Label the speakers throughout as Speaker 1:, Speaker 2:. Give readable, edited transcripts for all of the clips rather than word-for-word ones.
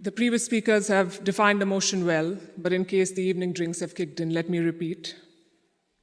Speaker 1: The previous speakers have defined emotion well, but in case the evening drinks have kicked in, let me repeat.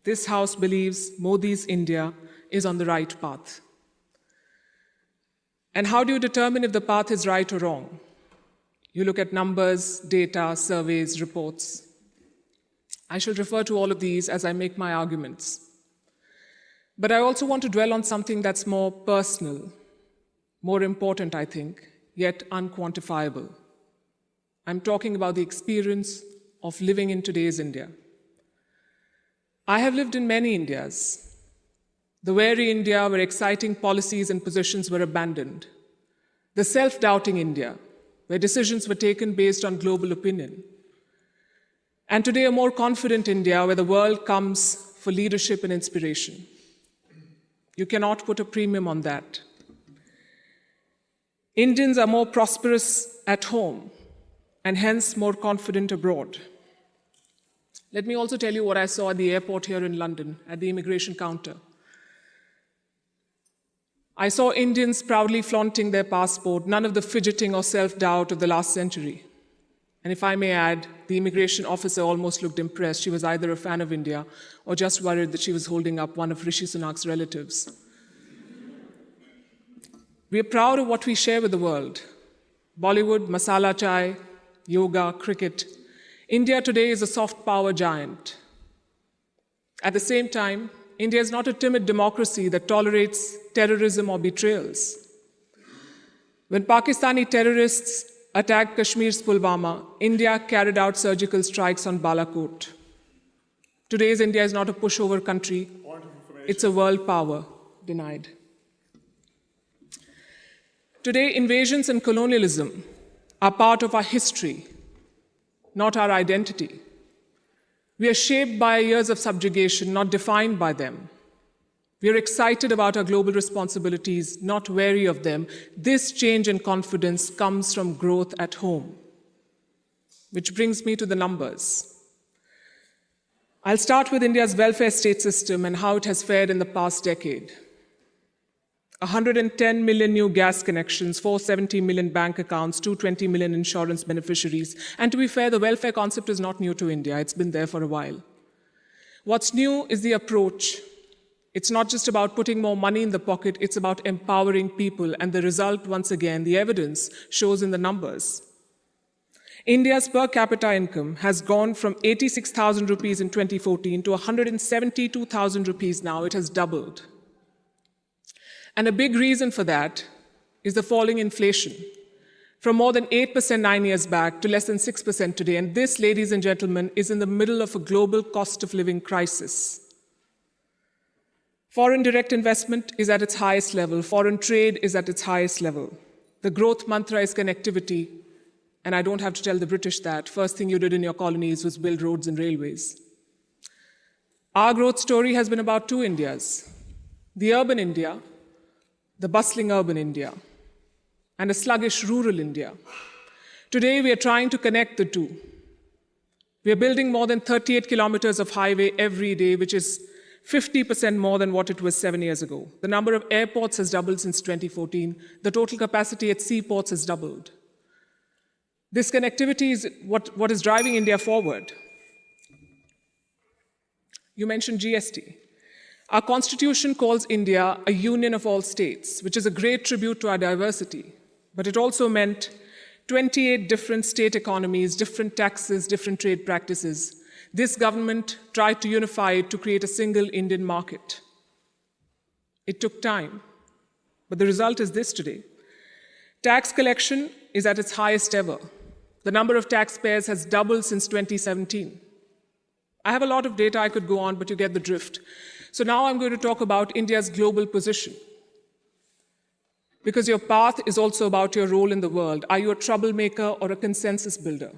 Speaker 1: This House believes Modi's India is on the right path. And how do you determine if the path is right or wrong? You look at numbers, data, surveys, reports. I shall refer to all of these as I make my arguments. But I also want to dwell on something that's more personal, more important, I think, yet unquantifiable. I'm talking about the experience of living in today's India. I have lived in many Indias. The wary India where exciting policies and positions were abandoned. The self-doubting India, where decisions were taken based on global opinion. And today, a more confident India where the world comes for leadership and inspiration. You cannot put a premium on that. Indians are more prosperous at home and hence more confident abroad. Let me also tell you what I saw at the airport here in London, at the immigration counter. I saw Indians proudly flaunting their passport, none of the fidgeting or self-doubt of the last century. And if I may add, the immigration officer almost looked impressed. She was either a fan of India or just worried that she was holding up one of Rishi Sunak's relatives. We are proud of what we share with the world. Bollywood, masala chai, yoga, cricket. India today is a soft power giant. At the same time, India is not a timid democracy that tolerates terrorism or betrayals. When Pakistani terrorists attacked Kashmir's Pulwama, India carried out surgical strikes on Balakot. Today's India is not a pushover country. It's a world power denied. Today, invasions and colonialism are part of our history, not our identity. We are shaped by years of subjugation, not defined by them. We are excited about our global responsibilities, not wary of them. This change in confidence comes from growth at home. Which brings me to the numbers. I'll start with India's welfare state system and how it has fared in the past decade. 110 million new gas connections, 470 million bank accounts, 220 million insurance beneficiaries. And to be fair, the welfare concept is not new to India. It's been there for a while. What's new is the approach. It's not just about putting more money in the pocket, it's about empowering people. And the result, once again, the evidence shows in the numbers. India's per capita income has gone from 86,000 rupees in 2014 to 172,000 rupees now. It has doubled. And a big reason for that is the falling inflation, from more than 8% 9 years back to less than 6% today. And this, ladies and gentlemen, is in the middle of a global cost of living crisis. Foreign direct investment is at its highest level. Foreign trade is at its highest level. The growth mantra is connectivity. And I don't have to tell the British that. First thing you did in your colonies was build roads and railways. Our growth story has been about two Indias. The urban India, the bustling urban India, and a sluggish rural India. Today, we are trying to connect the two. We are building more than 38 kilometers of highway every day, which is 50% more than what it was 7 years ago. The number of airports has doubled since 2014. The total capacity at seaports has doubled. This connectivity is what is driving India forward. You mentioned GST. Our constitution calls India a union of all states, which is a great tribute to our diversity. But it also meant 28 different state economies, different taxes, different trade practices. This government tried to unify it to create a single Indian market. It took time, but the result is this today. Tax collection is at its highest ever. The number of taxpayers has doubled since 2017. I have a lot of data I could go on, but you get the drift. So now I'm going to talk about India's global position. Because your path is also about your role in the world. Are you a troublemaker or a consensus builder?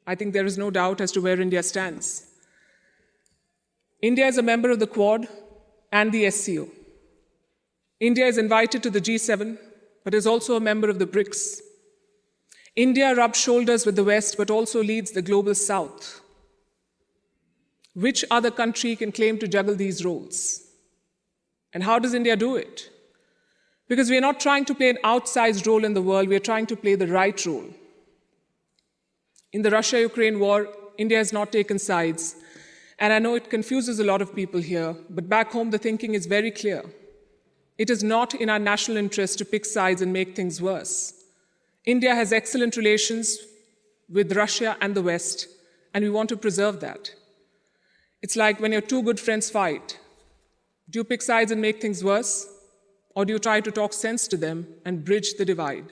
Speaker 1: I think there is no doubt as to where India stands. India is a member of the Quad and the SCO. India is invited to the G7, but is also a member of the BRICS. India rubs shoulders with the West, but also leads the global South. Which other country can claim to juggle these roles? And how does India do it? Because we are not trying to play an outsized role in the world, we are trying to play the right role. In the Russia-Ukraine war, India has not taken sides. And I know it confuses a lot of people here, but back home the thinking is very clear. It is not in our national interest to pick sides and make things worse. India has excellent relations with Russia and the West, and we want to preserve that. It's like when your two good friends fight. Do you pick sides and make things worse? Or do you try to talk sense to them and bridge the divide?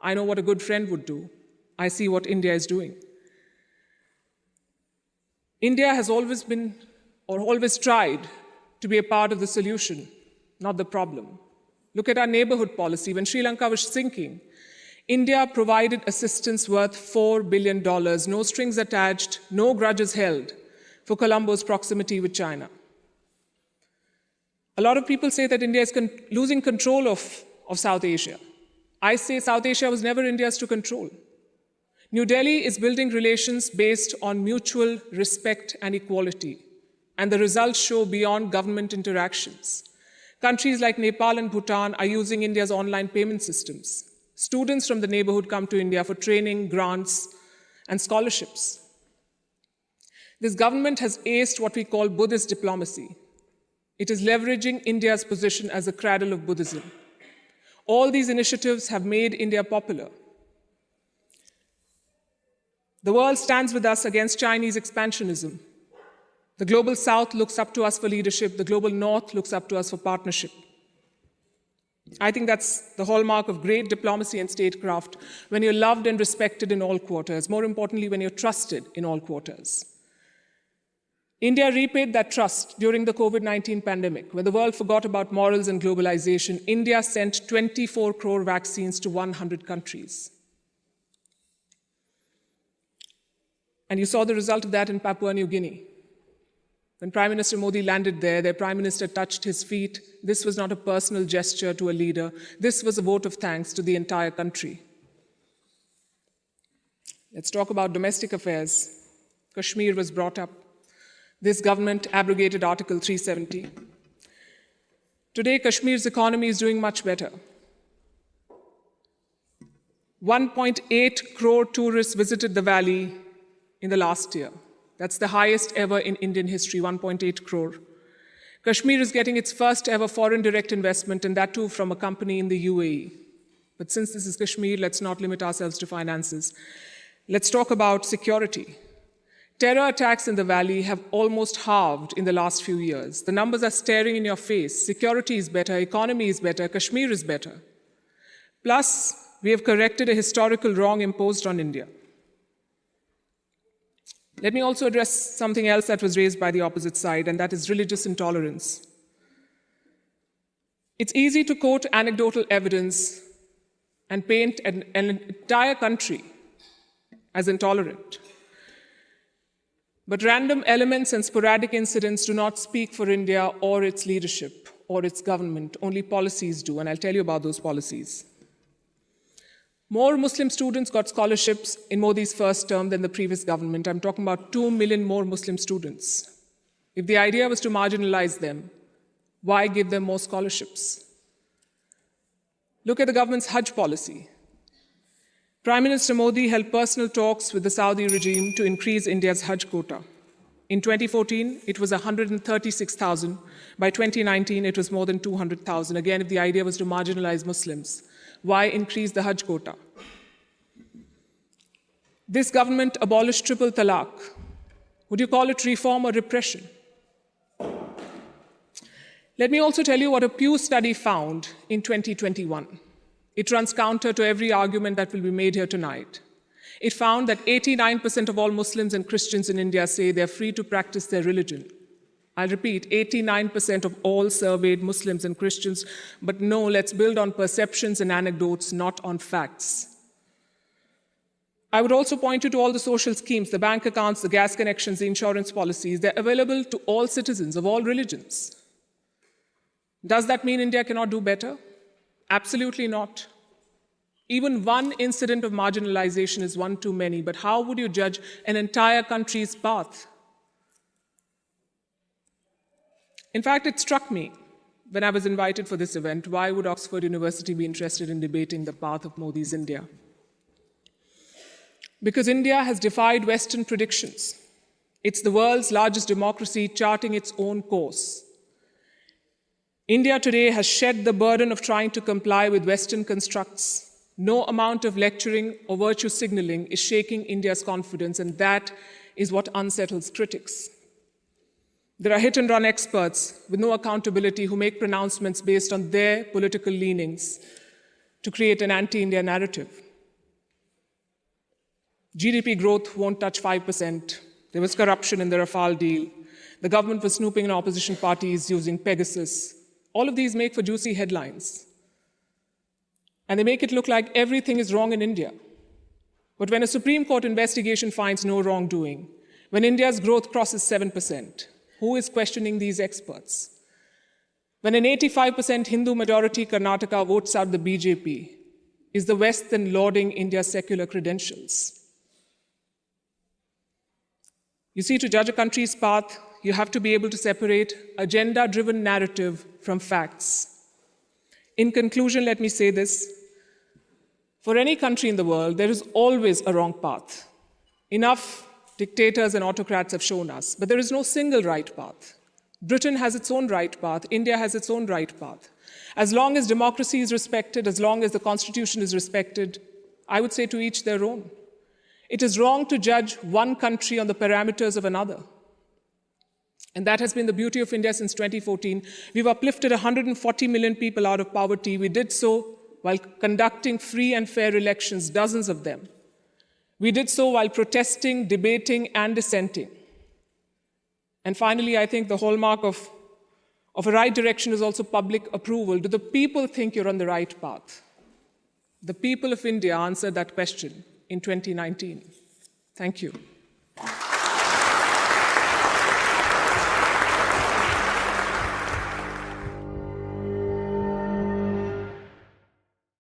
Speaker 1: I know what a good friend would do. I see what India is doing. India has always been, or always tried, to be a part of the solution, not the problem. Look at our neighborhood policy. When Sri Lanka was sinking, India provided assistance worth $4 billion, no strings attached, no grudges held, for Colombo's proximity with China. A lot of people say that India is losing control of South Asia. I say South Asia was never India's to control. New Delhi is building relations based on mutual respect and equality, and the results show beyond government interactions. Countries like Nepal and Bhutan are using India's online payment systems. Students from the neighborhood come to India for training, grants, and scholarships. This government has aced what we call Buddhist diplomacy. It is leveraging India's position as a cradle of Buddhism. All these initiatives have made India popular. The world stands with us against Chinese expansionism. The global South looks up to us for leadership. The global North looks up to us for partnership. I think that's the hallmark of great diplomacy and statecraft, when you're loved and respected in all quarters. More importantly, when you're trusted in all quarters. India repaid that trust during the COVID-19 pandemic. When the world forgot about morals and globalization, India sent 24 crore vaccines to 100 countries. And you saw the result of that in Papua New Guinea. When Prime Minister Modi landed there, their Prime Minister touched his feet. This was not a personal gesture to a leader. This was a vote of thanks to the entire country. Let's talk about domestic affairs. Kashmir was brought up. This government abrogated Article 370. Today, Kashmir's economy is doing much better. 1.8 crore tourists visited the valley in the last year. That's the highest ever in Indian history, 1.8 crore. Kashmir is getting its first ever foreign direct investment, and that too from a company in the UAE. But since this is Kashmir, let's not limit ourselves to finances. Let's talk about security. Terror attacks in the valley have almost halved in the last few years. The numbers are staring in your face. Security is better, economy is better, Kashmir is better. Plus, we have corrected a historical wrong imposed on India. Let me also address something else that was raised by the opposite side, and that is religious intolerance. It's easy to quote anecdotal evidence and paint an entire country as intolerant. But random elements and sporadic incidents do not speak for India or its leadership or its government. Only policies do, and I'll tell you about those policies. More Muslim students got scholarships in Modi's first term than the previous government. I'm talking about 2 million more Muslim students. If the idea was to marginalize them, why give them more scholarships? Look at the government's Hajj policy. Prime Minister Modi held personal talks with the Saudi regime to increase India's Hajj quota. In 2014, it was 136,000. By 2019, it was more than 200,000. Again, if the idea was to marginalize Muslims, why increase the Hajj quota? This government abolished triple talaq. Would you call it reform or repression? Let me also tell you what a Pew study found in 2021. It runs counter to every argument that will be made here tonight. It found that 89% of all Muslims and Christians in India say they're free to practice their religion. I'll repeat, 89% of all surveyed Muslims and Christians, but no, let's build on perceptions and anecdotes, not on facts. I would also point you to all the social schemes, the bank accounts, the gas connections, the insurance policies. They're available to all citizens of all religions. Does that mean India cannot do better? Absolutely not. Even one incident of marginalization is one too many, but how would you judge an entire country's path? In fact, it struck me when I was invited for this event, why would Oxford University be interested in debating the path of Modi's India? Because India has defied Western predictions. It's the world's largest democracy charting its own course. India today has shed the burden of trying to comply with Western constructs. No amount of lecturing or virtue signaling is shaking India's confidence, and that is what unsettles critics. There are hit-and-run experts with no accountability who make pronouncements based on their political leanings to create an anti-India narrative. GDP growth won't touch 5%. There was corruption in the Rafale deal. The government was snooping in opposition parties using Pegasus. All of these make for juicy headlines. And they make it look like everything is wrong in India. But when a Supreme Court investigation finds no wrongdoing, when India's growth crosses 7%, who is questioning these experts? When an 85% Hindu majority Karnataka votes out the BJP, is the West then lauding India's secular credentials? You see, to judge a country's path, you have to be able to separate agenda-driven narrative from facts. In conclusion, let me say this. For any country in the world, there is always a wrong path. Enough dictators and autocrats have shown us, but there is no single right path. Britain has its own right path. India has its own right path. As long as democracy is respected, as long as the Constitution is respected, I would say to each their own. It is wrong to judge one country on the parameters of another. And that has been the beauty of India since 2014. We've uplifted 140 million people out of poverty. We did so while conducting free and fair elections, dozens of them. We did so while protesting, debating, and dissenting. And finally, I think the hallmark of a right direction is also public approval. Do the people think you're on the right path? The people of India answered that question in 2019. Thank you.